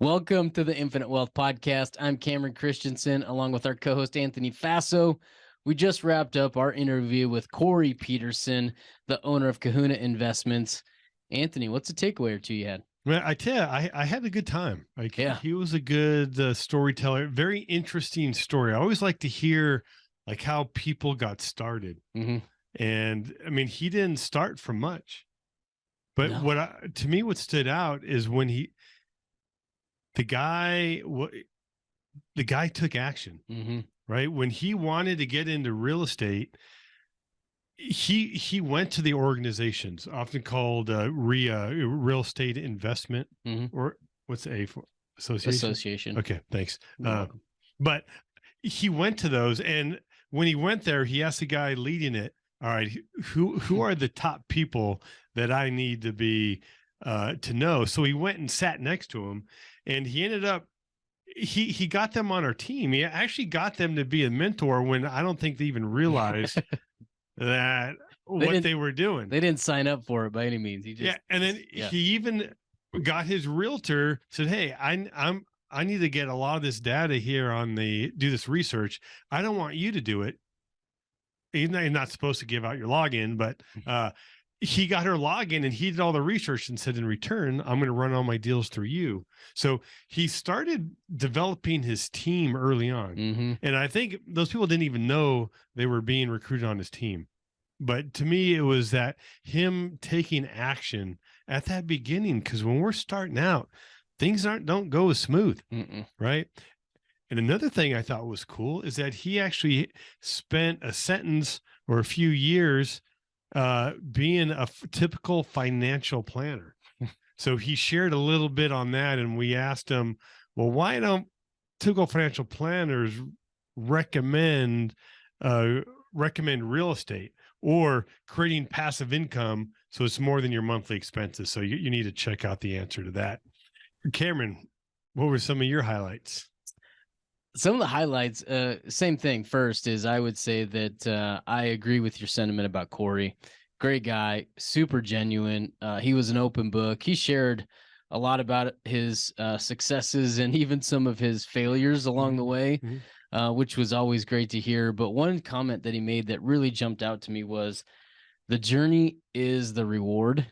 Welcome to the Infinite Wealth Podcast. I'm Cameron Christensen, along with our co-host Anthony Faso. We just wrapped up our interview with Corey Peterson, the owner of Kahuna Investments. Anthony, what's a takeaway or two you had? Man, I tell you, I had a good time. He was a good storyteller. Very interesting story. I always like to hear how people got started. Mm-hmm. And I mean, he didn't start from much. But No. to me, what stood out is when the guy took action, Mm-hmm. right? When he wanted to get into real estate, he went to the organizations often called RIA, Real Estate Investment, or what's the A for? Association. Okay, thanks. But he went to those, and when he went there, he asked the guy leading it, all right, who are the top people that I need to be to know? So he went and sat next to him, and he ended up he got them on our team. He actually got them to be a mentor when I don't think they even realized that what they were doing. They didn't sign up for it by any means. And then he even got his realtor, said, hey, I need to get a lot of this data here do this research. I don't want you to do it. You're not supposed to give out your login, but he got her login and he did all the research and said, in return, I'm going to run all my deals through you. So he started developing his team early on. Mm-hmm. And I think those people didn't even know they were being recruited on his team. But to me, it was that him taking action at that beginning, because when we're starting out, things don't go as smooth, right? And another thing I thought was cool is that he actually spent a sentence or a few years being a typical financial planner. So he shared a little bit on that, and we asked him, well, why don't typical financial planners recommend real estate or creating passive income so it's more than your monthly expenses? So you need to check out the answer to that. Cameron, what were some of your highlights? Some of the highlights, same thing. First is I would say that I agree with your sentiment about Corey. Great guy, super genuine. He was an open book. He shared a lot about his successes and even some of his failures along the way, which was always great to hear. But one comment that he made that really jumped out to me was, the journey is the reward.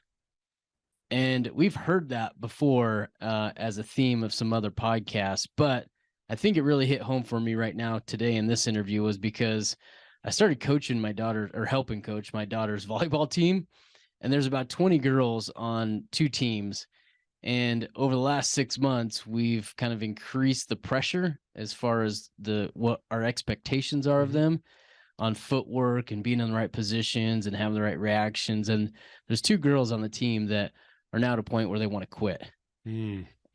And we've heard that before as a theme of some other podcasts, but I think it really hit home for me right now today in this interview was because I started coaching my daughter, or helping coach my daughter's volleyball team. And there's about 20 girls on 2 teams. And over the last 6 months, we've kind of increased the pressure as far as what our expectations are of them on footwork and being in the right positions and having the right reactions. And there's 2 girls on the team that are now at a point where they want to quit.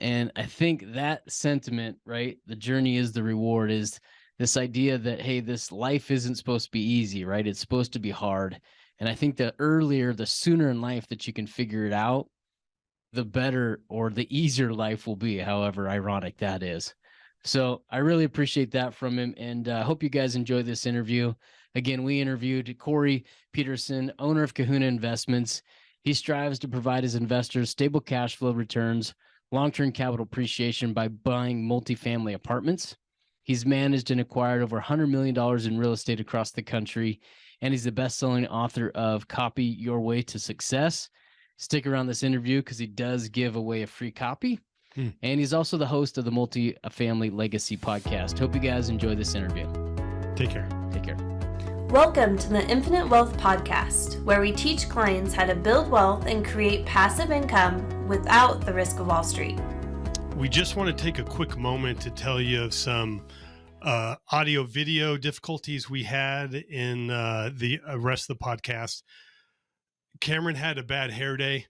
And I think that sentiment, right? The journey is the reward, is this idea that, hey, this life isn't supposed to be easy, right? It's supposed to be hard. And I think the sooner in life that you can figure it out, the better or the easier life will be, however ironic that is. So I really appreciate that from him. And I hope you guys enjoy this interview. Again, we interviewed Corey Peterson, owner of Kahuna Investments. He strives to provide his investors stable cash flow returns, long-term capital appreciation by buying multifamily apartments. He's managed and acquired over $100 million in real estate across the country, and he's the best-selling author of Copy Your Way to Success. Stick around this interview because he does give away a free copy. And he's also the host of the Multifamily Legacy podcast. Hope you guys enjoy this interview. Take care. Take care. Welcome to the Infinite Wealth Podcast, where we teach clients how to build wealth and create passive income without the risk of Wall Street. We just want to take a quick moment to tell you of some audio video difficulties we had in the rest of the podcast. Cameron had a bad hair day.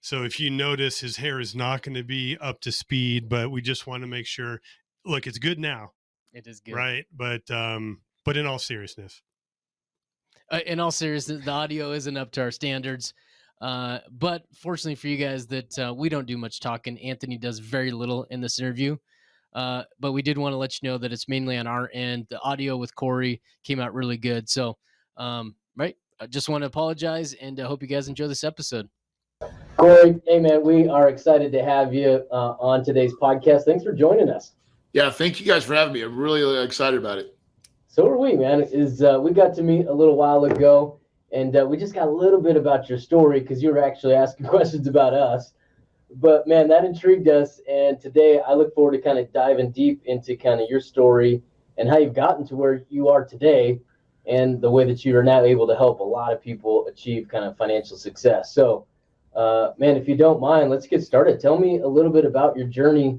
So if you notice, his hair is not going to be up to speed, but we just want to make sure, look, it's good now. It is good. Right. But in all seriousness, the audio isn't up to our standards. But fortunately for you guys that we don't do much talking. Anthony does very little in this interview. But we did want to let you know that it's mainly on our end. The audio with Corey came out really good. So, right. I just want to apologize and I hope you guys enjoy this episode. Corey, hey man, we are excited to have you on today's podcast. Thanks for joining us. Yeah, thank you guys for having me. I'm really excited about it. So are we, man. We got to meet a little while ago, and we just got a little bit about your story because you were actually asking questions about us. But man, that intrigued us, and today I look forward to kind of diving deep into kind of your story and how you've gotten to where you are today, and the way that you are now able to help a lot of people achieve kind of financial success. So, man, if you don't mind, let's get started. Tell me a little bit about your journey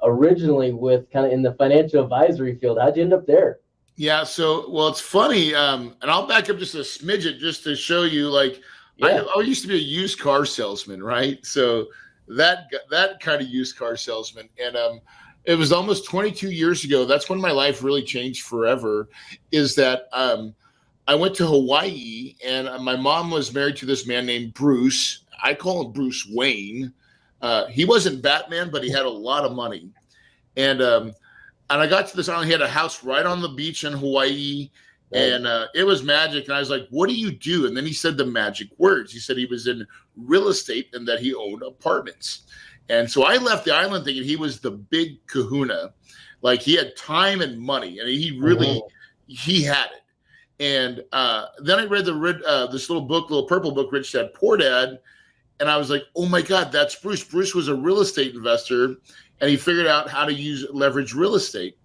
originally with kind of in the financial advisory field. How'd you end up there? Yeah, well, it's funny, and I'll back up just a smidget just to show you, like, I used to be a used car salesman, right? So that kind of used car salesman, and it was almost 22 years ago. That's when my life really changed forever. Is that I went to Hawaii, and my mom was married to this man named Bruce. I call him Bruce Wayne. He wasn't Batman, but he had a lot of money, and I got to this island. He had a house right on the beach in Hawaii. And it was magic. And I was like, what do you do? And then he said the magic words. He said he was in real estate and that he owned apartments. And so I left the island thinking he was the big kahuna. Like, he had time and money, and he really, he had it. And then I read this little purple book, Rich Dad, Poor Dad. And I was like, oh my God, that's Bruce. Bruce was a real estate investor, and he figured out how to leverage real estate.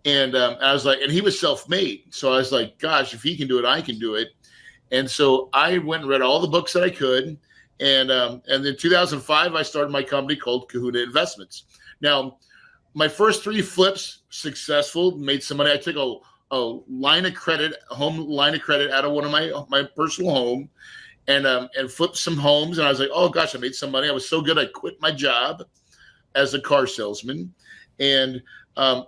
And I was like, and he was self-made. So I was like, gosh, if he can do it, I can do it. And so I went and read all the books that I could. And in 2005, I started my company called Kahuna Investments. Now, my first 3 flips, successful, made some money. I took a line of credit, a home line of credit out of one of my personal home, and flipped some homes. And I was like, oh gosh, I made some money. I was so good, I quit my job as a car salesman. And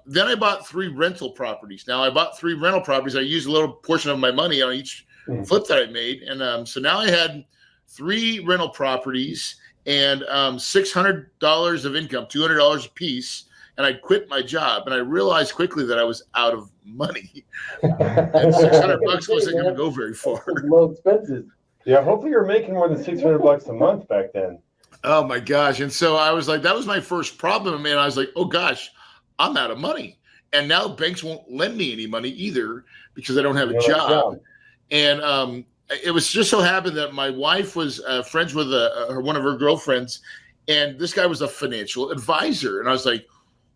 then I bought 3 rental properties. Now I bought 3 rental properties. I used a little portion of my money on each flip that I made. And so now I had 3 rental properties and $600 of income, $200 a piece. And I quit my job. And I realized quickly that I was out of money. And $600 wasn't going to go very far. Low expenses. Yeah, hopefully you're making more than $600 a month back then. Oh my gosh. And so I was like, that was my first problem. And I was like, oh gosh, I'm out of money. And now banks won't lend me any money either because I don't have a job. And it was just so happened that my wife was friends with one of her girlfriends, and this guy was a financial advisor. And I was like,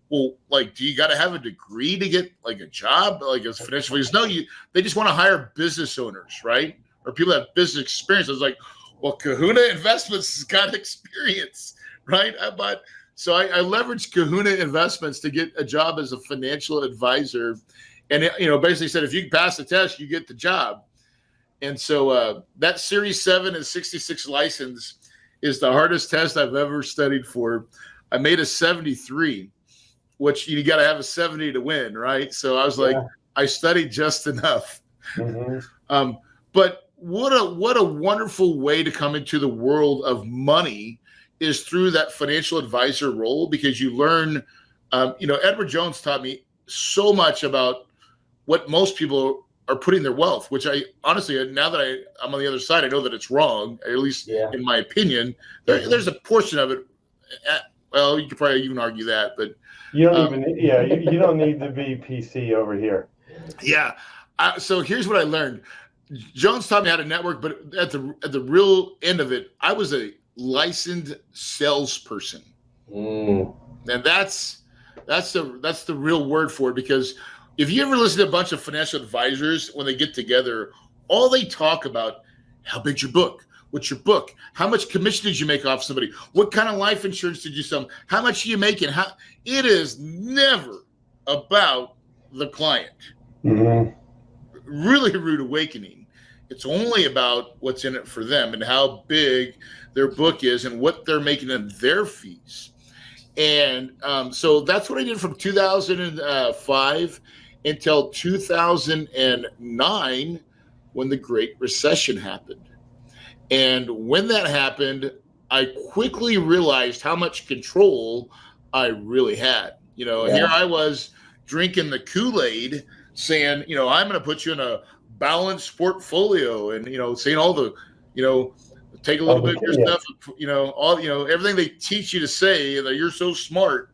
well, like, do you got to have a degree to get like a job? Like, as financial advisors? No, they just want to hire business owners, right? Or people that have business experience. I was like, well, Kahuna Investments has got experience, right? So I leveraged Kahuna Investments to get a job as a financial advisor. And, basically said, if you pass the test, you get the job. And so that Series 7 and 66 license is the hardest test I've ever studied for. I made a 73, which you got to have a 70 to win, right? So I was like, I studied just enough. But what a wonderful way to come into the world of money is through that financial advisor role, because you learn, Edward Jones taught me so much about what most people are putting their wealth, which I honestly, now that I'm on the other side, I know that it's wrong, at least in my opinion. There's a portion of it. Well, you could probably even argue that, but you don't you don't need to be PC over here. Yeah. So here's what I learned. Jones taught me how to network, but at the real end of it, I was a licensed salesperson. And that's the real word for it, because if you ever listen to a bunch of financial advisors, when they get together, all they talk about, how big's your book? What's your book? How much commission did you make off somebody? What kind of life insurance did you sell? How much are you making? It is never about the client. Really rude awakening. It's only about what's in it for them and how big their book is and what they're making in their fees. And so that's what I did from 2005 until 2009, when the Great Recession happened. And when that happened, I quickly realized how much control I really had. Here I was drinking the Kool-Aid, saying, I'm going to put you in a balanced portfolio, and, saying all the, take a little bit of your stuff, everything they teach you to say that you're so smart.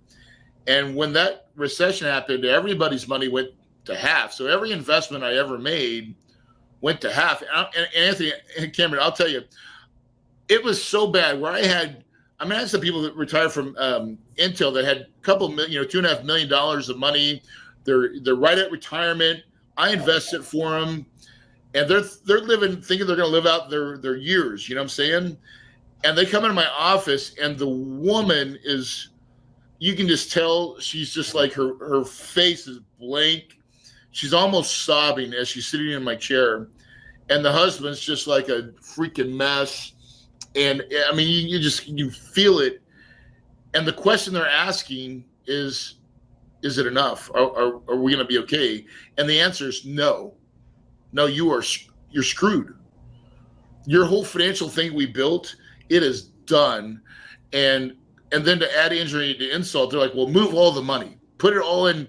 And when that recession happened, everybody's money went to half. So every investment I ever made went to half. And Anthony and Cameron, I'll tell you, it was so bad where I had some people that retired from Intel that had a couple million, $2.5 million of money. They're right at retirement. I invested for them, and they're living, thinking they're going to live out their years. You know what I'm saying? And they come into my office, and the woman is, you can just tell she's just like her face is blank. She's almost sobbing as she's sitting in my chair, and the husband's just like a freaking mess. And I mean, you feel it. And the question they're asking is it enough? Are we going to be okay? And the answer is no. No, you're screwed. Your whole financial thing we built, it is done. And then to add injury to insult, they're like, well, move all the money, put it all in,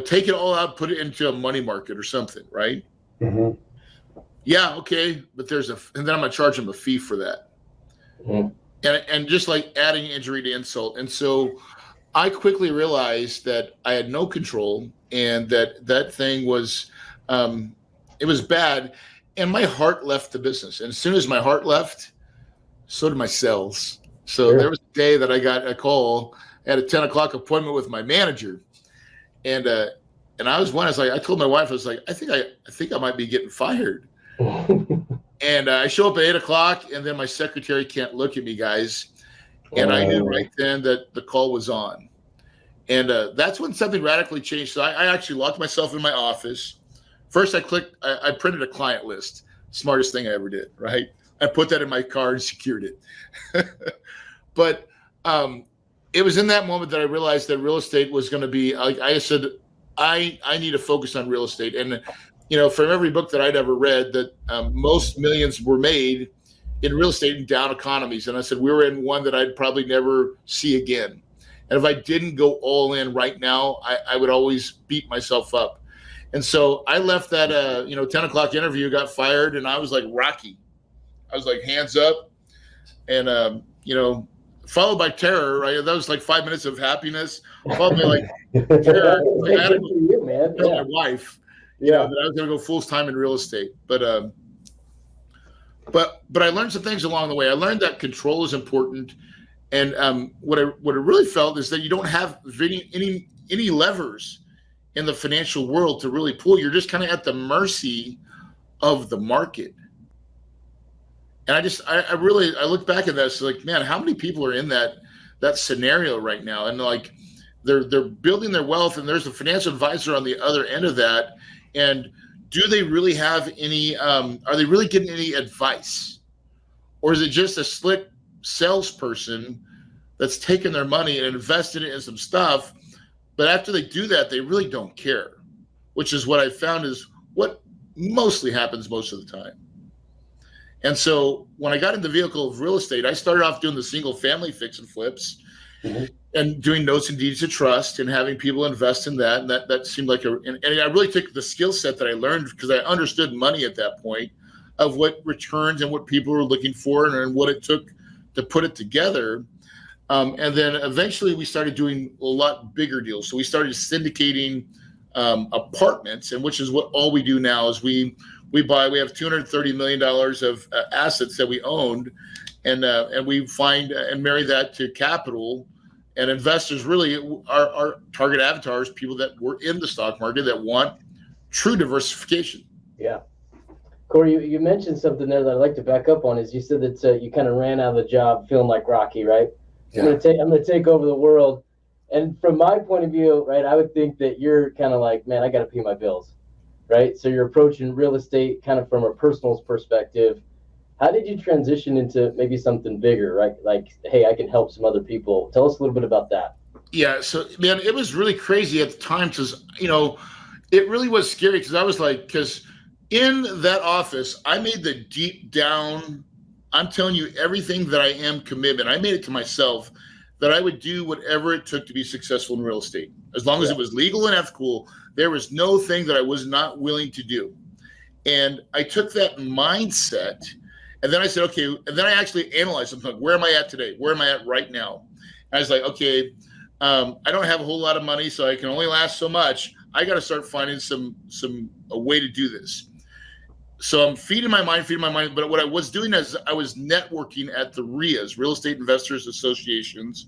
take it all out, put it into a money market or something, right? Mm-hmm. Yeah, okay, but and then I'm gonna charge them a fee for that. Mm-hmm. And just like adding injury to insult. And so I quickly realized that I had no control, and that thing was, it was bad. And my heart left the business. And as soon as my heart left, so did my cells. So There was a day that I got a call at a 10 o'clock appointment with my manager. And I told my wife, I was like, I think I might be getting fired. And I show up at 8 o'clock, and then my secretary can't look at me, guys. And I knew right then that the call was on. And that's when something radically changed. So I actually locked myself in my office. First, I printed a client list. Smartest thing I ever did, right? I put that in my car and secured it. But it was in that moment that I realized that real estate was going to be, like I said, I need to focus on real estate. And from every book that I'd ever read, that most millions were made in real estate in down economies. And I said, we were in one that I'd probably never see again. And if I didn't go all in right now, I would always beat myself up. And so I left that, 10 o'clock interview, got fired, and I was like Rocky. I was like, hands up, and, followed by terror, right? That was like 5 minutes of happiness, followed by like terror. I had to tell my wife, that I was going to go full time in real estate. But I learned some things along the way. I learned that control is important. And what I really felt is that you don't have any levers in the financial world to really pull. You're just kind of at the mercy of the market. And I look back at that, it's like, man, how many people are in that scenario right now? And like they're building their wealth, and there's a financial advisor on the other end of that. And do they really have any, are they really getting any advice? Or is it just a slick salesperson that's taken their money and invested it in some stuff, but after they do that, they really don't care, which is what I found is what mostly happens most of the time. And so when I got in the vehicle of real estate, I started off doing the single family fix and flips, mm-hmm. and doing notes and deeds of trust and having people invest in that. And that seemed like and I really took the skill set that I learned, because I understood money at that point, of what returns and what people were looking for, and what it took to put it together. And then eventually we started doing a lot bigger deals. So we started syndicating apartments, and which is what all we do now is we have $230 million of assets that we owned, and we find and marry that to capital. And investors really are target avatars, people that were in the stock market that want true diversification. Yeah. Corey, you mentioned something there that I'd like to back up on. Is you said that you kind of ran out of the job feeling like Rocky, right? Yeah. I'm going to take over the world. And from my point of view, right, I would think that you're kind of like, man, I got to pay my bills, right? So you're approaching real estate kind of from a personal perspective. How did you transition into maybe something bigger, right? Like, hey, I can help some other people. Tell us a little bit about that. Yeah. So, man, it was really crazy at the time, because, it really was scary, because I was like, because in that office, I made the deep down, I'm telling you everything that I am commitment. I made it to myself that I would do whatever it took to be successful in real estate. As long as it was legal and ethical, there was no thing that I was not willing to do. And I took that mindset, And then I said, okay. And then I actually analyzed something. Like, where am I at today? Where am I at right now? And I was like, okay, I don't have a whole lot of money, so I can only last so much. I got to start finding a way to do this. So I'm feeding my mind. But what I was doing is I was networking at the RIAs, Real Estate Investors Associations.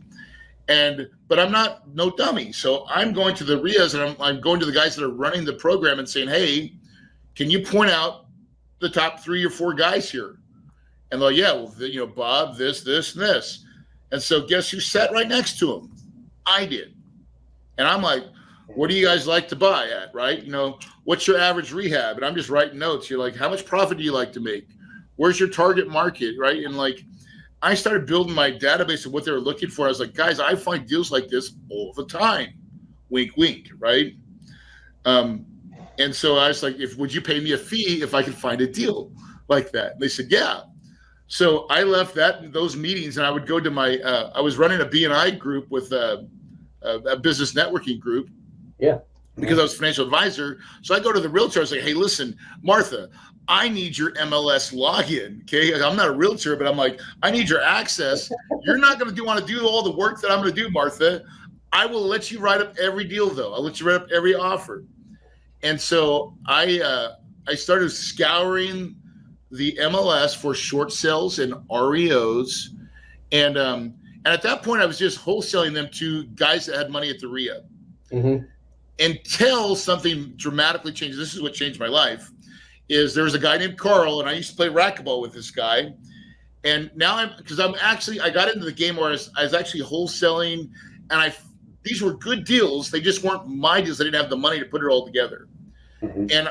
But I'm not no dummy. So I'm going to the RIAs and I'm going to the guys that are running the program and saying, hey, can you point out the top 3 or 4 guys here? And they're like, yeah, well, Bob, this, and this. And so guess who sat right next to him? I did. And I'm like, what do you guys like to buy at, right? What's your average rehab? And I'm just writing notes. You're like, how much profit do you like to make? Where's your target market, right? And like, I started building my database of what they were looking for. I was like, guys, I find deals like this all the time. Wink, wink, right? And so I was like, would you pay me a fee if I could find a deal like that? And they said, yeah. So I left those meetings and I would go to I was running a B&I group with a business networking group. Yeah. Because I was a financial advisor. So I go to the realtor. I was like, hey, listen, Martha, I need your MLS login. Okay. I'm not a realtor, but I'm like, I need your access. You're not going to want to do all the work that I'm going to do, Martha. I will let you write up every deal though. I'll let you write up every offer. And so I started scouring the MLS for short sales and REOs. And at that point I was just wholesaling them to guys that had money at the RIA. Mm-hmm. Until something dramatically changed. This is what changed my life. Is there was a guy named Carl, and I used to play racquetball with this guy. And now I got into the game where I was actually wholesaling, and these were good deals. They just weren't my deals. I didn't have the money to put it all together. Mm-hmm. And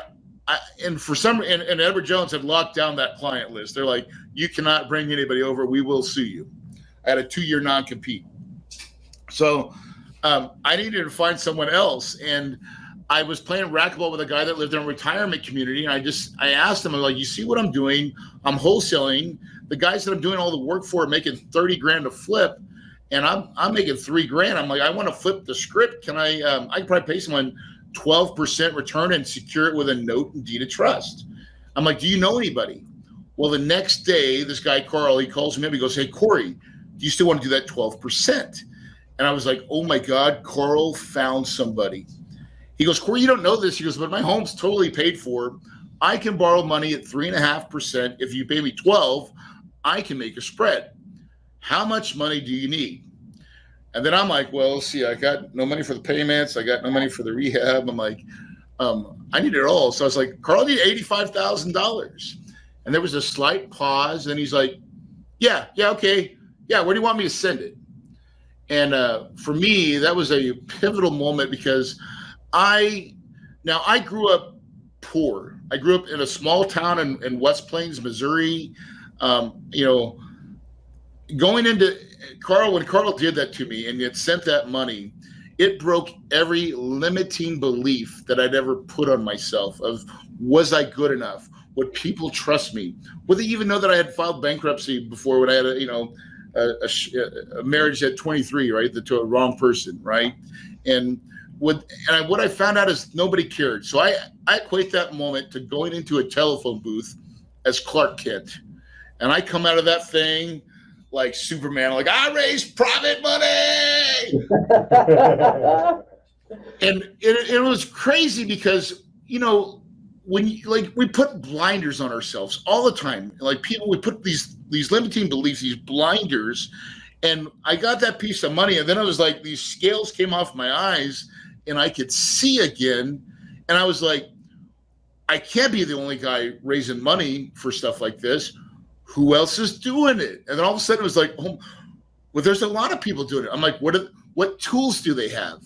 Edward Jones had locked down that client list. They're like, you cannot bring anybody over. We will sue you. I had a 2-year non-compete. So I needed to find someone else. And I was playing racquetball with a guy that lived in a retirement community. And I asked him, I'm like, you see what I'm doing? I'm wholesaling. The guys that I'm doing all the work for are making $30,000 to flip. And I'm making $3,000. I'm like, I want to flip the script. Can I can probably pay someone 12% return and secure it with a note and deed of trust. I'm like, do you know anybody? Well, the next day, this guy, Carl, he calls me up. He goes, hey, Corey, do you still want to do that 12%? And I was like, oh my God, Carl found somebody. He goes, Corey, you don't know this. He goes, but my home's totally paid for. I can borrow money at 3.5%. If you pay me 12, I can make a spread. How much money do you need? And then I'm like, well, see, I got no money for the payments. I got no money for the rehab. I'm like, I need it all. So I was like, Carl, I need $85,000. And there was a slight pause. And he's like, yeah, okay. Yeah, where do you want me to send it? And for me, that was a pivotal moment because I grew up poor. I grew up in a small town in West Plains, Missouri. Going into when Carl did that to me and he had sent that money, it broke every limiting belief that I'd ever put on myself of, was I good enough? Would people trust me? Would they even know that I had filed bankruptcy before when I had a marriage at 23, right? To a wrong person, right? And what I found out is nobody cared. So I equate that moment to going into a telephone booth as Clark Kent. And I come out of that thing like Superman, like, I raised private money. And it was crazy because, when we put blinders on ourselves all the time, like we put these limiting beliefs, these blinders, and I got that piece of money. And then I was like, these scales came off my eyes and I could see again. And I was like, I can't be the only guy raising money for stuff like this. Who else is doing it? And then all of a sudden it was like, well, there's a lot of people doing it. I'm like, what tools do they have?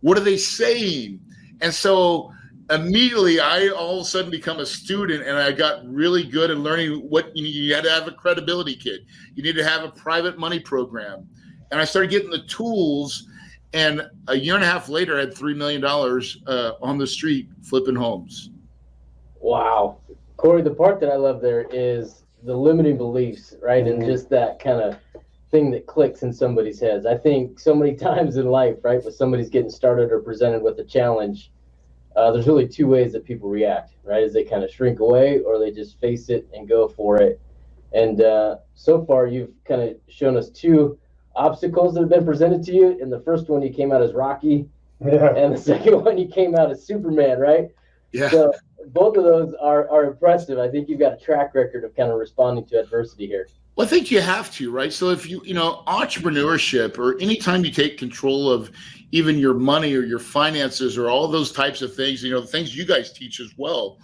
What are they saying? And so immediately I all of a sudden become a student and I got really good at learning what you had to have a credibility kit. You need to have a private money program. And I started getting the tools. And a year and a half later, I had $3 million on the street flipping homes. Wow. Corey, the part that I love there is the limiting beliefs, right? Mm-hmm. And just that kind of thing that clicks in somebody's heads. I think so many times in life, right, when somebody's getting started or presented with a challenge, there's really 2 ways that people react, right? Is they kind of shrink away or they just face it and go for it. And so far, you've kind of shown us two obstacles that have been presented to you. In the first one, you came out as Rocky, and the second one, you came out as Superman, right? Yeah. So both of those are impressive. I think you've got a track record of kind of responding to adversity here. Well, I think you have to, right? So if entrepreneurship, or anytime you take control of even your money or your finances or all those types of things, the things you guys teach as well,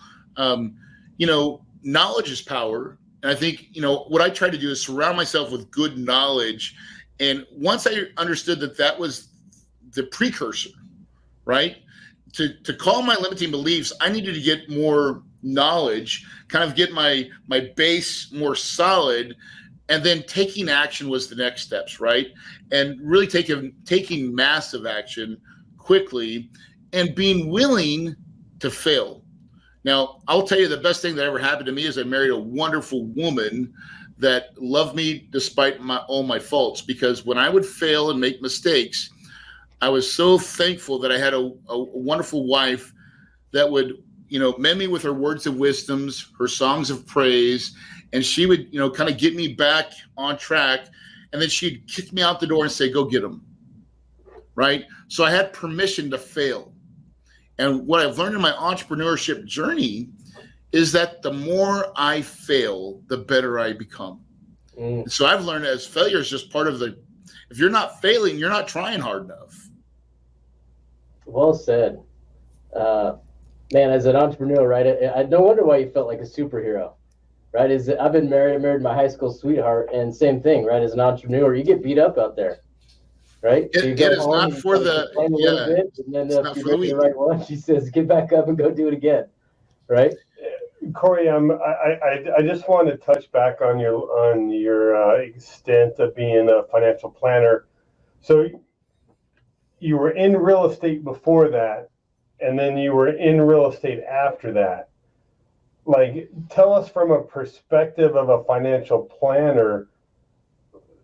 knowledge is power. And I think, what I try to do is surround myself with good knowledge. And once I understood that was the precursor, right? To call my limiting beliefs, I needed to get more knowledge, kind of get my base more solid. And then taking action was the next steps, right? And really taking massive action quickly and being willing to fail. Now, I'll tell you, the best thing that ever happened to me is I married a wonderful woman that loved me despite all my faults, because when I would fail and make mistakes, I was so thankful that I had a wonderful wife that would, met me with her words of wisdoms, her songs of praise, and she would, kind of get me back on track. And then she'd kick me out the door and say, go get them. Right. So I had permission to fail. And what I've learned in my entrepreneurship journey is that the more I fail, the better I become. So I've learned as failure is just part of if you're not failing, you're not trying hard enough. Well said. Man, as an entrepreneur, right, I no wonder why you felt like a superhero, right? I've been married. I married my high school sweetheart, and same thing, right? As an entrepreneur, you get beat up out there, right? So It is not for the and then if you get the right one, she says, "Get back up and go do it again," right? Corey, I just want to touch back on your extent of being a financial planner. So you were in real estate before that, and then you were in real estate after that. Like, tell us from a perspective of a financial planner,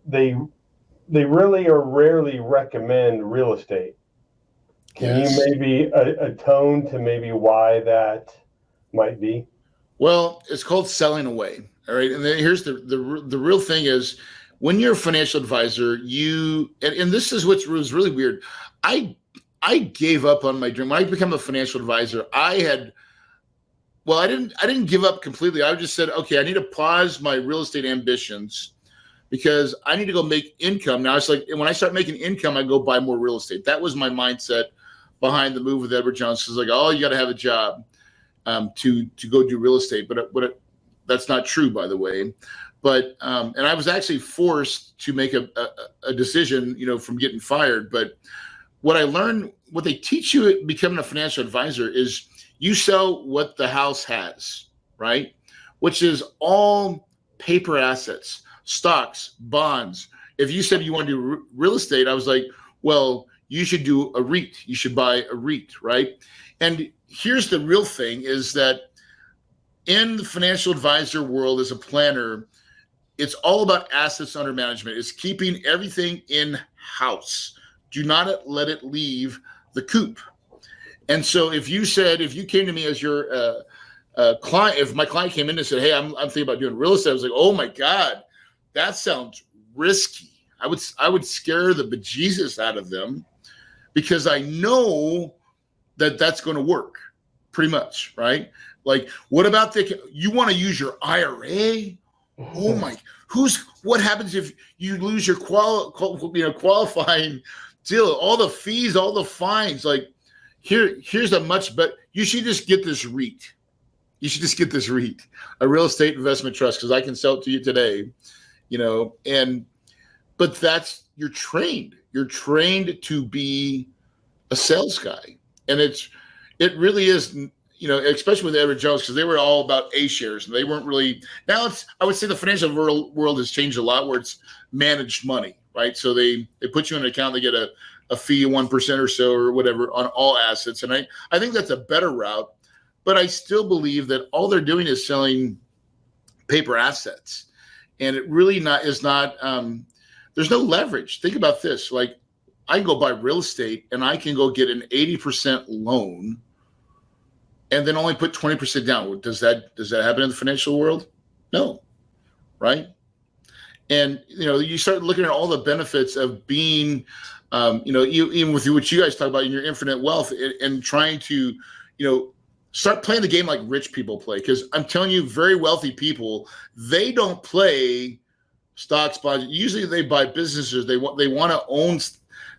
they really or rarely recommend real estate. Can you maybe atone to maybe why that might be? Well, it's called selling away. All right. And then here's the real thing is, when you're a financial advisor, and this is what was really weird. I gave up on my dream. When I became a financial advisor, I didn't give up completely. I just said, okay, I need to pause my real estate ambitions because I need to go make income. Now it's like, when I start making income, I go buy more real estate. That was my mindset behind the move with Edward Jones. It's like, oh, you got to have a job to go do real estate. But that's not true, by the way. But and I was actually forced to make a decision, from getting fired. But what I learned, what they teach you at becoming a financial advisor is you sell what the house has, right? Which is all paper assets, stocks, bonds. If you said you want to do real estate, I was like, well, you should do a REIT. You should buy a REIT, right? And here's the real thing is that in the financial advisor world as a planner, it's all about assets under management. It's keeping everything in-house. Do not let it leave the coop. And so if you came to me as your client, if my client came in and said, hey, I'm thinking about doing real estate, I was like, oh my God, that sounds risky. I would scare the bejesus out of them because I know that that's going to work pretty much, right? Like, what about you want to use your IRA? Oh my, what happens if you lose your qualifying deal, all the fees, all the fines? Like, here's a much better, you should just get this REIT. You should just get this REIT, a real estate investment trust, because I can sell it to you today, but you're trained to be a sales guy. And it really is, especially with Edward Jones, because they were all about A shares and they weren't really, I would say the financial world has changed a lot where it's managed money, right? So they put you in an account, they get a fee of 1% or so or whatever on all assets. And I think that's a better route, but I still believe that all they're doing is selling paper assets. And it really is not, there's no leverage. Think about this. Like, I can go buy real estate and I can go get an 80% loan and then only put 20% down. Does that happen in the financial world? No. right? And, you start looking at all the benefits of being, even with what you guys talk about in your infinite wealth, and trying to, start playing the game like rich people play. Because I'm telling you, very wealthy people, they don't play stocks, bonds. Usually they buy businesses. They want to own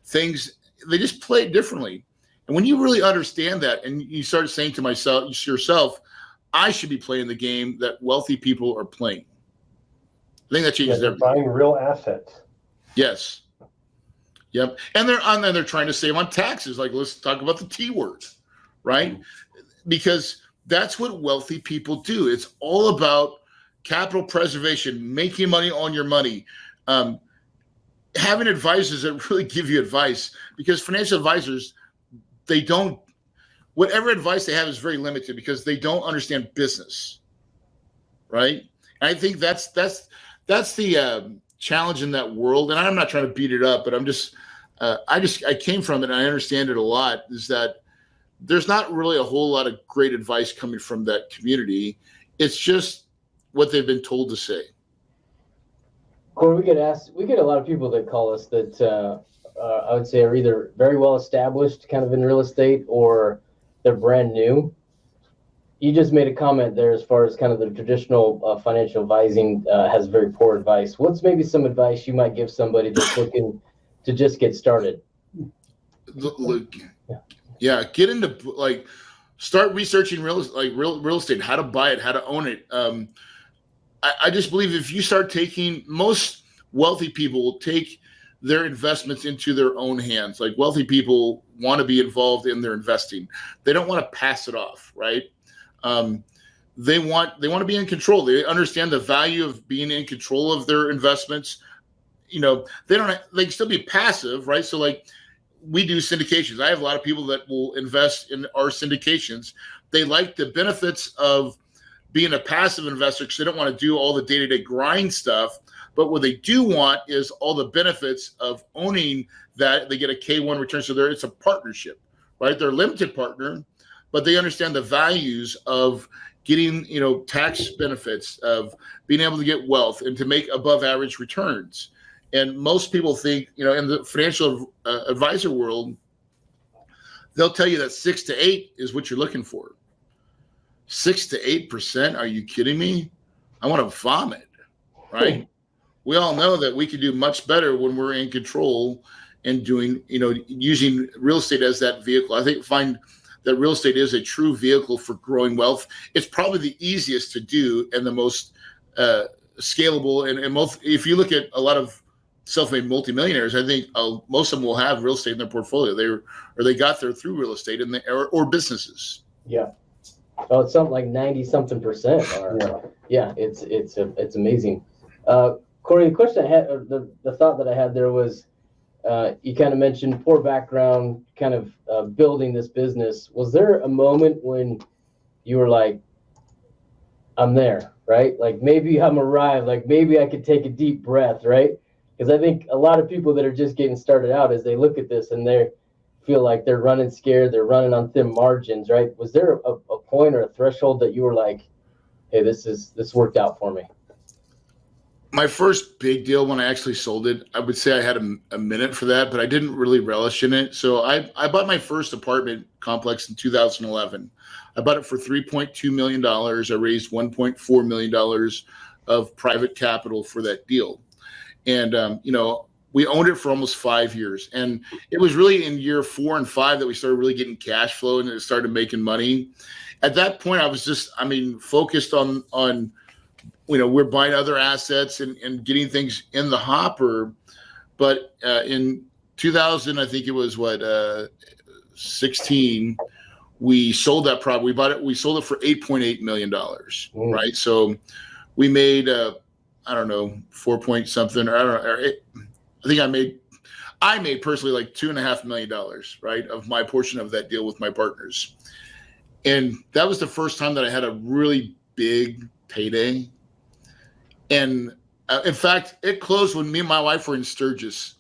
things. They just play it differently. And when you really understand that, and you start saying to yourself, I should be playing the game that wealthy people are playing. I think that changes everything. Buying real assets. Yes. Yep. And they're trying to save on taxes. Like, let's talk about the T word, right? Because that's what wealthy people do. It's all about capital preservation, making money on your money, having advisors that really give you advice, because financial advisors, whatever advice they have is very limited because they don't understand business, right? And I think that's the challenge in that world. And I'm not trying to beat it up, but I came from it and I understand it a lot, is that there's not really a whole lot of great advice coming from that community. It's just what they've been told to say. Corey, we get a lot of people that call us that I would say are either very well established kind of in real estate, or they're brand new. You just made a comment there as far as kind of the traditional financial advising has very poor advice. What's maybe some advice you might give somebody that's looking to just get started? Look, yeah, get into start researching real estate, how to buy it, how to own it. I just believe if you start taking, most wealthy people take their investments into their own hands. Like, wealthy people want to be involved in their investing. They don't want to pass it off, right? They want to be in control. They understand the value of being in control of their investments. They can still be passive, right? So like, we do syndications. I have a lot of people that will invest in our syndications. They like the benefits of being a passive investor because they don't want to do all the day-to-day grind stuff. But what they do want is all the benefits of owning that. They get a K1 return. So it's a partnership, right? They're a limited partner, but they understand the values of getting, tax benefits, of being able to get wealth and to make above average returns. And most people think, in the financial advisor world, they'll tell you that 6 to 8 is what you're looking for. 6 to 8%? Are you kidding me? I want to vomit, right? We all know that we can do much better when we're in control and doing, using real estate as that vehicle. I find that real estate is a true vehicle for growing wealth. It's probably the easiest to do and the most scalable. And most, if you look at a lot of self-made multimillionaires, I think most of them will have real estate in their portfolio. They got there through real estate or businesses. Yeah. Oh, it's something like 90-something%. Yeah, it's amazing. Corey, the question I had, or the thought that I had there was, you kind of mentioned poor background, kind of building this business. Was there a moment when you were like, I'm there, right? Like, maybe I'm arrived, like maybe I could take a deep breath, right? Because I think a lot of people that are just getting started out, as they look at this and they feel like they're running scared, they're running on thin margins, right? Was there a point or a threshold that you were like, hey, this worked out for me? My first big deal when I actually sold it, I would say I had a minute for that, but I didn't really relish in it. So I bought my first apartment complex in 2011. I bought it for $3.2 million. I raised $1.4 million of private capital for that deal. And, we owned it for almost 5 years. And it was really in year 4 and 5 that we started really getting cash flow and it started making money. At that point, I was just, focused on we're buying other assets and getting things in the hopper. But in 2000, I think it was 16, we sold that property. We sold it for $8.8 million, right? So we made, 4 point something, or I don't know. I think I made personally like $2.5 million, right, of my portion of that deal with my partners. And that was the first time that I had a really big payday. And in fact, it closed when me and my wife were in Sturgis.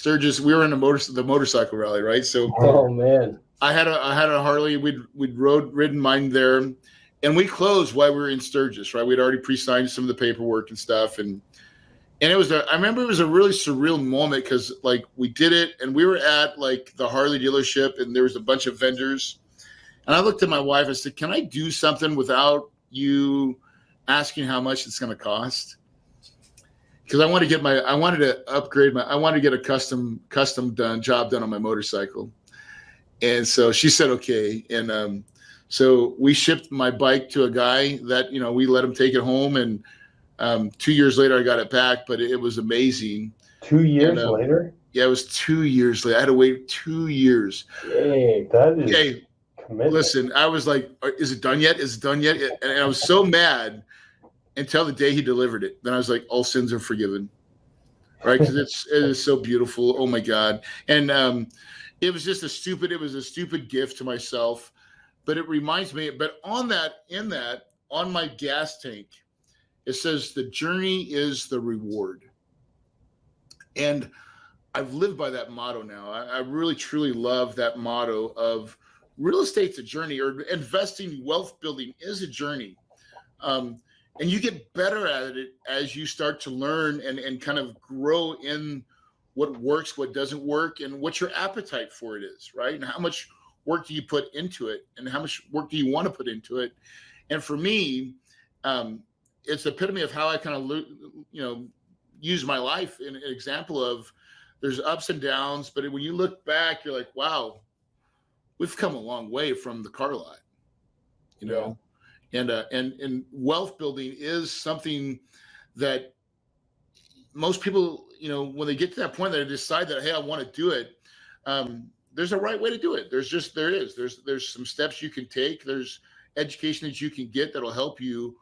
We were in the motorcycle rally, right? So, oh man, I had a Harley. We'd ridden mine there, And we closed while we were in Sturgis, right? We'd already pre-signed some of the paperwork and stuff. And it was I remember it was a really surreal moment because like we did it and we were at like the Harley dealership and there was a bunch of vendors. And I looked at my wife, I said, can I do something without you asking how much it's going to cost? Because I wanted to get a custom job done on my motorcycle. And so she said, okay. And so we shipped my bike to a guy that, we let him take it home. And 2 years later, I got it back, but it was amazing. 2 years later? Yeah, it was 2 years later. I had to wait 2 years. Hey, that is commitment. Listen, I was like, is it done yet? Is it done yet? And I was so mad until the day he delivered it. Then I was like, all sins are forgiven. Right? Because it is so beautiful. Oh my God. And it was just a stupid gift to myself. But it reminds me, but on my gas tank, it says the journey is the reward. And I've lived by that motto now. I really, truly love that motto of real estate's a journey, or investing, wealth building is a journey. And you get better at it as you start to learn and kind of grow in what works, what doesn't work, and what your appetite for it is, right? And how much work do you put into it, and how much work do you want to put into it? And for me, it's the epitome of how I kind of, use my life in an example of there's ups and downs, but when you look back, you're like, wow, we've come a long way from the car lot, know? And wealth building is something that most people, when they get to that point that they decide that, hey, I want to do it, there's a right way to do it. There's some steps you can take. There's education that you can get that'll help you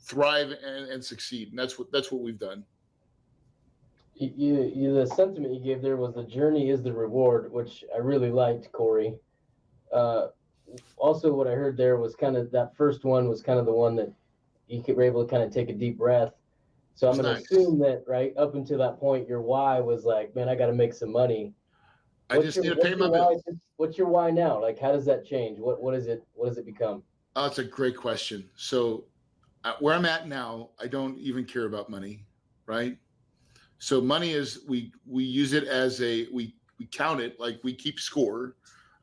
thrive and succeed. And that's what we've done. The sentiment you gave there was the journey is the reward, which I really liked, Corey. Also, what I heard there was kind of that first one was kind of the one that you were able to kind of take a deep breath. So I'm going to assume that, right, up until that point, your why was like, man, I got to make some money. I just need to pay my bills. What's your why now? Like, how does that change? What is it? What does it become? Oh, it's a great question. So where I'm at now, I don't even care about money, right? So money is, we use it as we count it, like we keep score.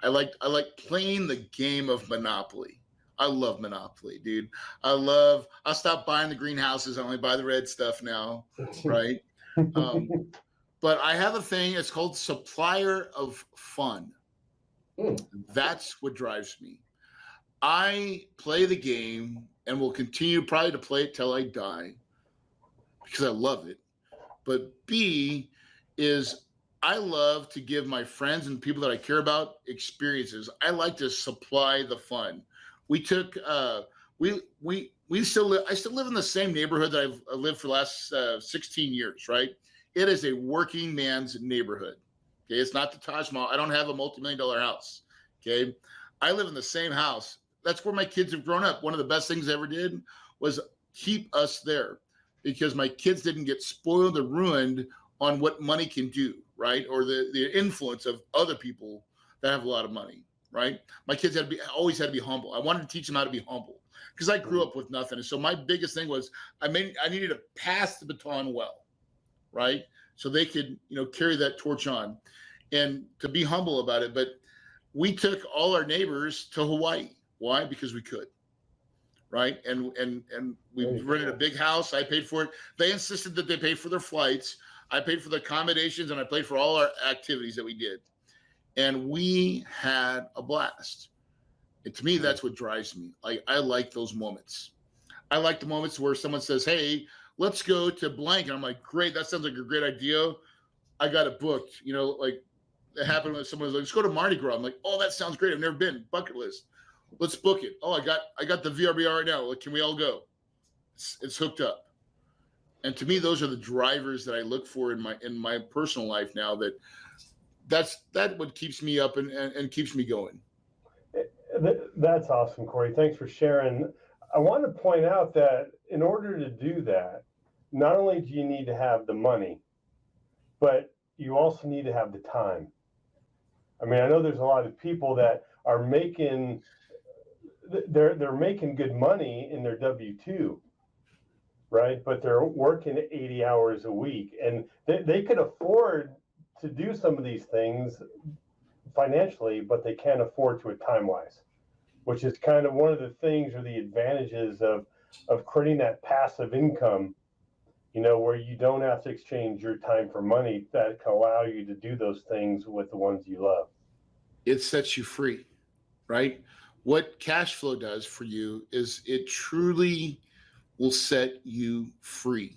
I like playing the game of Monopoly. I love Monopoly, dude. I'll stop buying the greenhouses. I only buy the red stuff now, right? But I have a thing, it's called supplier of fun. That's what drives me. I play the game and will continue probably to play it till I die because I love it. But B is I love to give my friends and people that I care about experiences. I like to supply the fun. We took I still live in the same neighborhood that I've lived for the last 16 years, right? It is a working man's neighborhood. Okay, it's not the Taj Mahal. I don't have a multi-million-dollar house. Okay, I live in the same house. That's where my kids have grown up. One of the best things I ever did was keep us there because my kids didn't get spoiled or ruined on what money can do, right? Or the influence of other people that have a lot of money, right? My kids always had to be humble. I wanted to teach them how to be humble because I grew up with nothing. And so my biggest thing was I needed to pass the baton well, right? So they could, carry that torch on and to be humble about it. But we took all our neighbors to Hawaii. Why? Because we could, right? And we rented a big house. I paid for it. They insisted that they pay for their flights. I paid for the accommodations and I paid for all our activities that we did. And we had a blast. And to me, that's what drives me. I like those moments. I like the moments where someone says, hey, let's go to blank. And I'm like, great. That sounds like a great idea. I got it booked. Like it happened when someone was like, let's go to Mardi Gras. I'm like, oh, that sounds great. I've never been. Bucket list. Let's book it. Oh, I got the VRBR right now. Like, can we all go? It's hooked up. And to me, those are the drivers that I look for in my personal life now. That's what keeps me up and keeps me going. That's awesome, Corey. Thanks for sharing. I want to point out that in order to do that, not only do you need to have the money, but you also need to have the time. I mean, I know there's a lot of people that are making they're making good money in their W-2, right? But they're working 80 hours a week, and they could afford to do some of these things financially, but they can't afford to it time-wise, which is kind of one of the things or the advantages of creating that passive income, where you don't have to exchange your time for money, that can allow you to do those things with the ones you love. It sets you free, right? What cash flow does for you is it truly will set you free.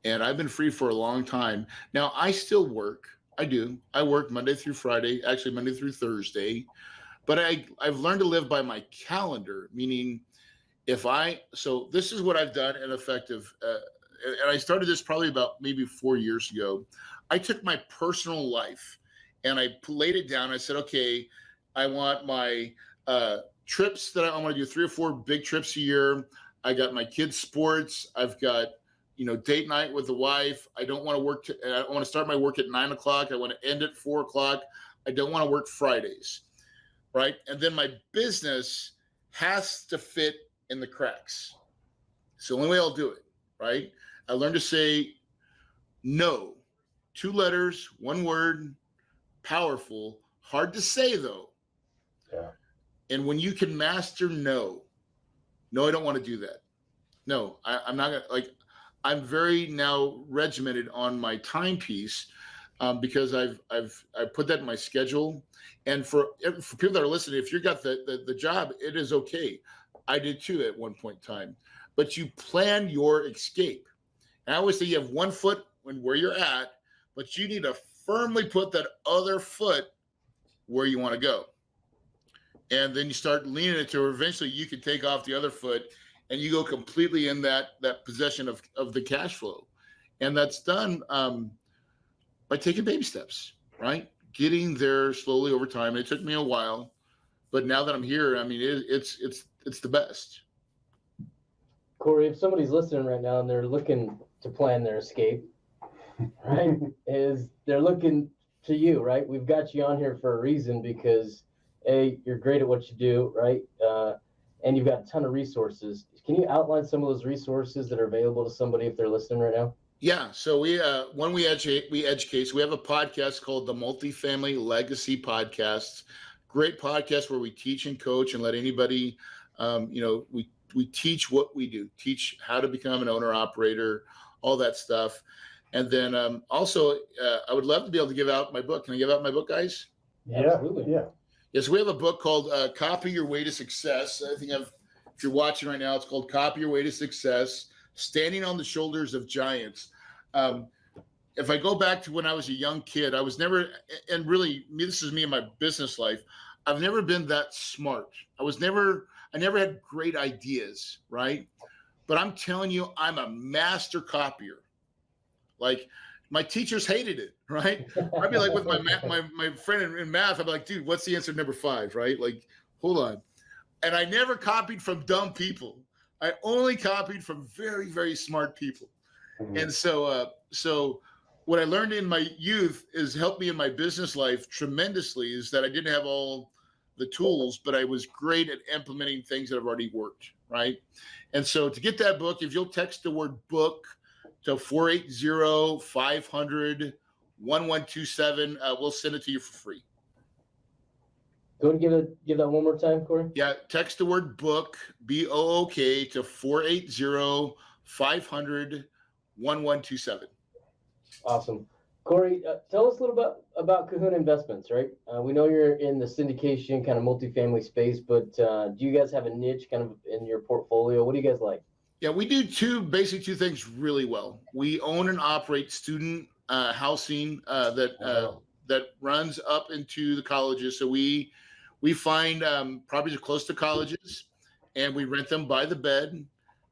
And I've been free for a long time. Now, I still work. I do. I work Monday through Friday, actually Monday through Thursday. But I've learned to live by my calendar, meaning so this is what I've done in effective, and I started this probably about maybe 4 years ago. I took my personal life and I laid it down. I said, okay, I want my trips that I want to do 3 or 4 big trips a year. I got my kids' sports. I've got, date night with the wife. I don't want to work. I want to start my work at 9 o'clock. I want to end at 4 o'clock. I don't want to work Fridays, right? And then my business has to fit in the cracks. It's the only way I'll do it, right? I learned to say no. 2 letters, 1 word, powerful, hard to say though. Yeah. And when you can master no, I don't want to do that. No, I'm not gonna, I'm very now regimented on my timepiece, because I've put that in my schedule. And for people that are listening, if you got the job, it is okay. I did too at one point in time, but you plan your escape. And I always say you have 1 foot where you're at, but you need to firmly put that other foot where you want to go. And then you start leaning it to where eventually you can take off the other foot and you go completely in that possession of the cash flow. And that's done by taking baby steps, right? Getting there slowly over time. It took me a while, but now that I'm here, I mean, it's the best. Corey, if somebody's listening right now and they're looking to plan their escape, right, they're looking to you, right? We've got you on here for a reason because you're great at what you do, right? And you've got a ton of resources. Can you outline some of those resources that are available to somebody if they're listening right now? Yeah. So we educate. So we have a podcast called the Multifamily Legacy Podcast. Great podcast where we teach and coach and let anybody, we teach what we do, teach how to become an owner operator, all that stuff. And then also, I would love to be able to give out my book. Can I give out my book, guys? Yeah, absolutely. Yeah. Yes, we have a book called Copy Your Way to Success. I think if you're watching right now, it's called Copy Your Way to Success, Standing on the Shoulders of Giants. If I go back to when I was a young kid, I was never, and really, this is me in my business life, I've never been that smart. I never had great ideas, right? But I'm telling you, I'm a master copier. Like, my teachers hated it, right? I'd be like with my friend in math, I'd be like, dude, what's the answer to number 5, right? Like, hold on. And I never copied from dumb people. I only copied from very, very smart people. Mm-hmm. And so what I learned in my youth is helped me in my business life tremendously, is that I didn't have all the tools, but I was great at implementing things that have already worked, right? And so to get that book, if you'll text the word book to 480-500-1127, we'll send it to you for free. Go and give that one more time, Corey. Yeah, text the word book, BOOK, to 480-500-1127. Awesome. Corey, tell us a little bit about Kahuna Investments, right? We know you're in the syndication kind of multifamily space, but do you guys have a niche kind of in your portfolio? What do you guys like? Yeah, we do two things really well. We own and operate student housing that runs up into the colleges. So we find properties close to colleges, and we rent them by the bed.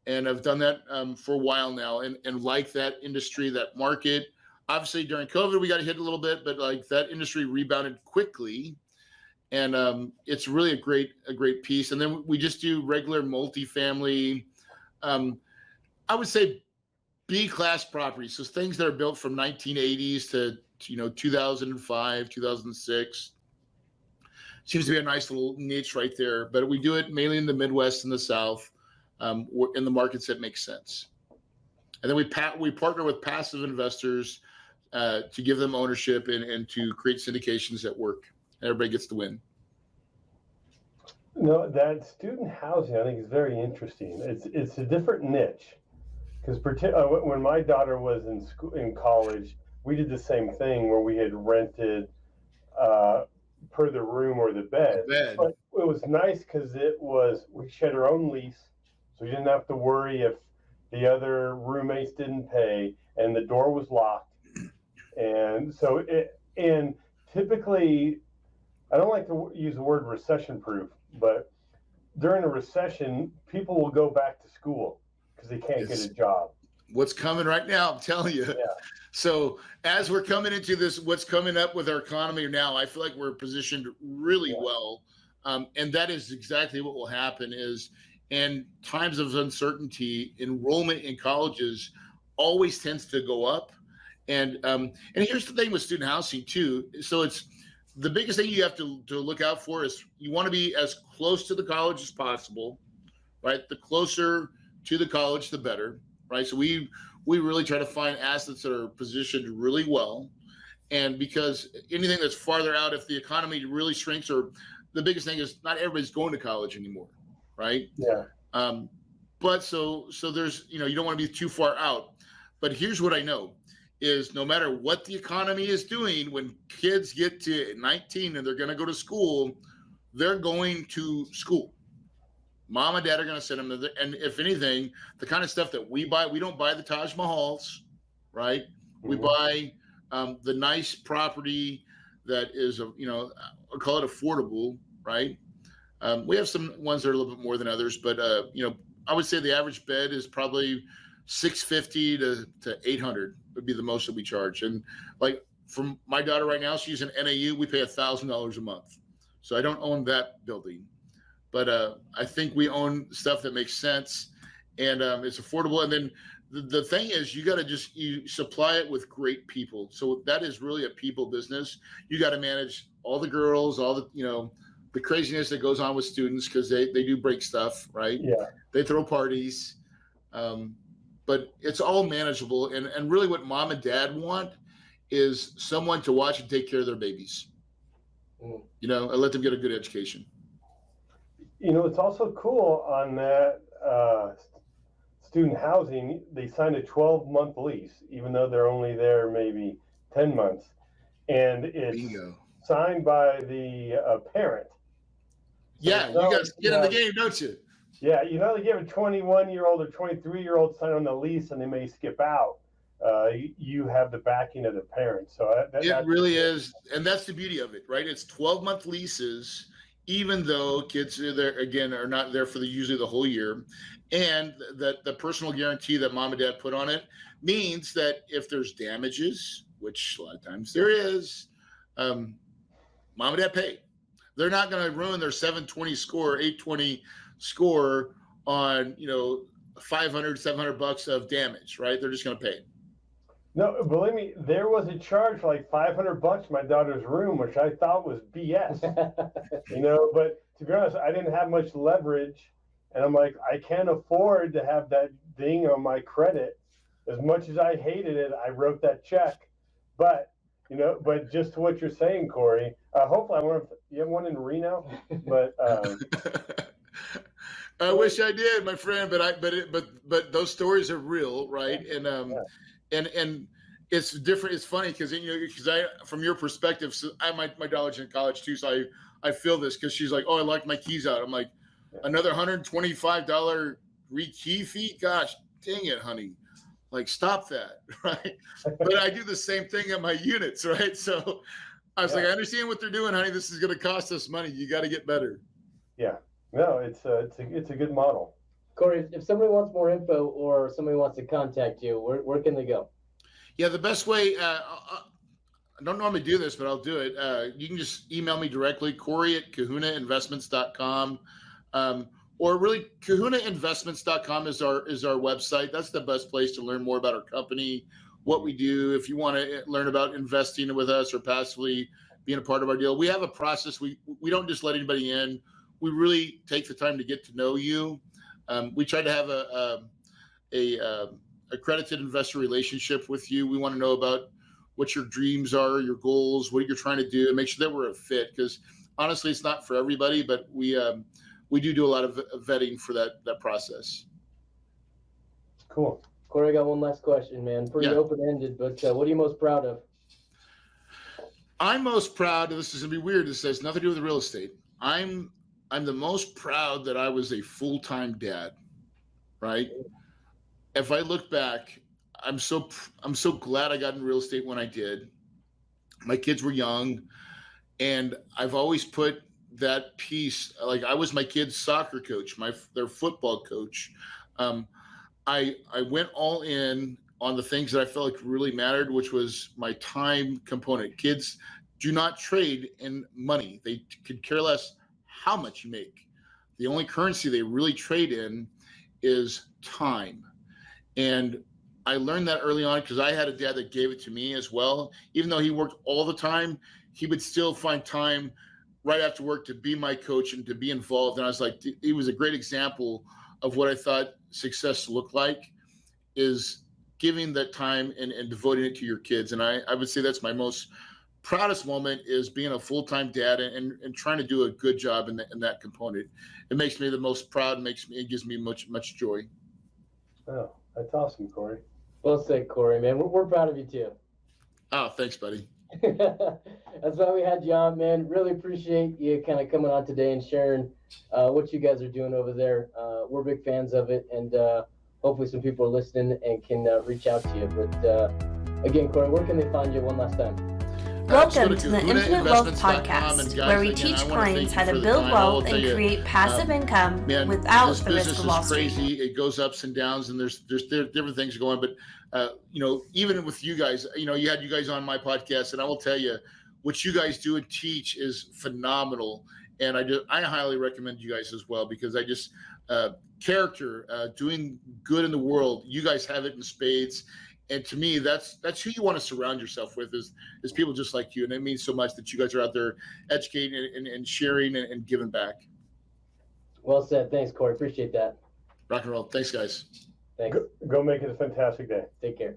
And I've done that for a while now, and like that industry, that market. Obviously, during COVID, we got hit a little bit, but like that industry rebounded quickly, and it's really a great piece. And then we just do regular multifamily. I would say B-class properties, so things that are built from 1980s to 2005, 2006. seems to be a nice little niche right there. But we do it mainly in the Midwest and the South, in the markets that make sense. And then we partner with passive investors to give them ownership and to create syndications that work. And everybody gets to win. No, that student housing I think is very interesting. It's a different niche, because when my daughter was in college, we did the same thing where we had rented per the room or the bed. But it was nice because she had her own lease, so we didn't have to worry if the other roommates didn't pay, and the door was locked. And so and typically, I don't like to use the word recession proof, but during a recession, people will go back to school because they can't get a job. What's coming right now, I'm telling you. Yeah. So as we're coming into this, what's coming up with our economy now, I feel like we're positioned really well. And that is exactly what will happen is in times of uncertainty, enrollment in colleges always tends to go up. And here's the thing with student housing too. So it's the biggest thing you have to look out for is you want to be as close to the college as possible, right? The closer to the college, the better, right? So we really try to find assets that are positioned really well. And because anything that's farther out, if the economy really shrinks, or the biggest thing is not everybody's going to college anymore, right? Yeah. But so there's, you don't want to be too far out. But here's what I know is no matter what the economy is doing, when kids get to 19 and they're going to go to school, they're going to school. Mom and dad are going to send them there. And if anything, the kind of stuff that we buy, we don't buy the Taj Mahals, right? Mm-hmm. We buy the nice property that is, I'll call it affordable, right? We have some ones that are a little bit more than others, but, I would say the average bed is probably $650 to $800 would be the most that we charge. And like from my daughter right now, she's in NAU, we pay $1,000 a month. So I don't own that building, but I think we own stuff that makes sense and it's affordable. And then the thing is you got to you supply it with great people. So that is really a people business. You got to manage all the girls, all the, the craziness that goes on with students because they do break stuff, right? Yeah. They throw parties. But it's all manageable. And really what mom and dad want is someone to watch and take care of their babies, and let them get a good education. It's also cool on that student housing, they signed a 12-month lease, even though they're only there maybe 10 months. And it's Bingo. Signed by the parent. So yeah, you guys get in the game, don't you? Yeah, they give a 21-year-old or 23-year-old sign on the lease and they may skip out. You have the backing of the parents. So it really is. And that's the beauty of it, right? It's 12-month leases, even though kids are there, again, are not there for usually the whole year. And that the personal guarantee that mom and dad put on it means that if there's damages, which a lot of times there is, mom and dad pay. They're not going to ruin their 720 score, 820 score on, $500, $700 of damage, right? They're just going to pay. No, believe me, there was a charge for like $500 in my daughter's room, which I thought was BS, but to be honest, I didn't have much leverage. And I'm like, I can't afford to have that ding on my credit. As much as I hated it, I wrote that check. But, but just to what you're saying, Corey, hopefully you have one in Reno, but I wish I did, my friend, but those stories are real, right? And and it's different. It's funny because from your perspective, so my daughter's in college too, so I feel this because she's like, oh, I locked my keys out. I'm like, another $125 rekey fee? Gosh, dang it, honey! Like, stop that, right? But I do the same thing at my units, right? So I was like, I understand what they're doing, honey. This is going to cost us money. You got to get better. Yeah. No, it's a good model. Corey, if somebody wants more info or somebody wants to contact you, where can they go? Yeah, the best way, I don't normally do this, but I'll do it. You can just email me directly, Corey@KahunaInvestments.com. Or really, KahunaInvestments.com is our website. That's the best place to learn more about our company, what we do. If you want to learn about investing with us or passively being a part of our deal. We have a process. We don't just let anybody in. We really take the time to get to know you. We try to have a accredited investor relationship with you. We want to know about what your dreams are, your goals, what you're trying to do, and make sure that we're a fit. Because honestly, it's not for everybody, but we do a lot of vetting for that process. Cool. Corey, I got one last question, man. Pretty open-ended, but what are you most proud of? I'm most proud, and this is gonna be weird. This has nothing to do with real estate. I'm the most proud that I was a full-time dad. Right? If I look back, I'm so glad I got in real estate when I did. My kids were young, and I've always put that piece. Like, I was my kids' soccer coach, their football coach. I went all in on the things that I felt like really mattered, which was my time component. Kids do not trade in money. They could care less how much you make. The only currency they really trade in is time. And I learned that early on because I had a dad that gave it to me as well. Even though he worked all the time, he would still find time right after work to be my coach and to be involved. And I was like, he was a great example of what I thought success looked like, is giving that time and devoting it to your kids. And I would say that's my most proudest moment, is being a full-time dad and trying to do a good job in that component. It makes me the most proud. It gives me much joy. Oh, that's awesome, Corey. Well said, Corey, man. We're proud of you too. Oh, thanks, buddy. That's why we had you on, man. Really appreciate you kind of coming on today and sharing what you guys are doing over there. We're big fans of it, and hopefully some people are listening and can reach out to you. But again, Corey, where can they find you one last time? Welcome to the Infinite Wealth Podcast, where we teach clients how to build wealth and create passive income without the risk of Wall Street. This business is crazy. It goes ups and downs, and there's different things going. But even with you guys, you had you guys on my podcast, and I will tell you, what you guys do and teach is phenomenal. And I highly recommend you guys as well, because I just character, doing good in the world. You guys have it in spades. And to me, that's who you want to surround yourself with, is people just like you. And it means so much that you guys are out there educating and sharing and giving back. Well said. Thanks, Corey. Appreciate that. Rock and roll. Thanks, guys. Thanks. Go make it a fantastic day. Take care.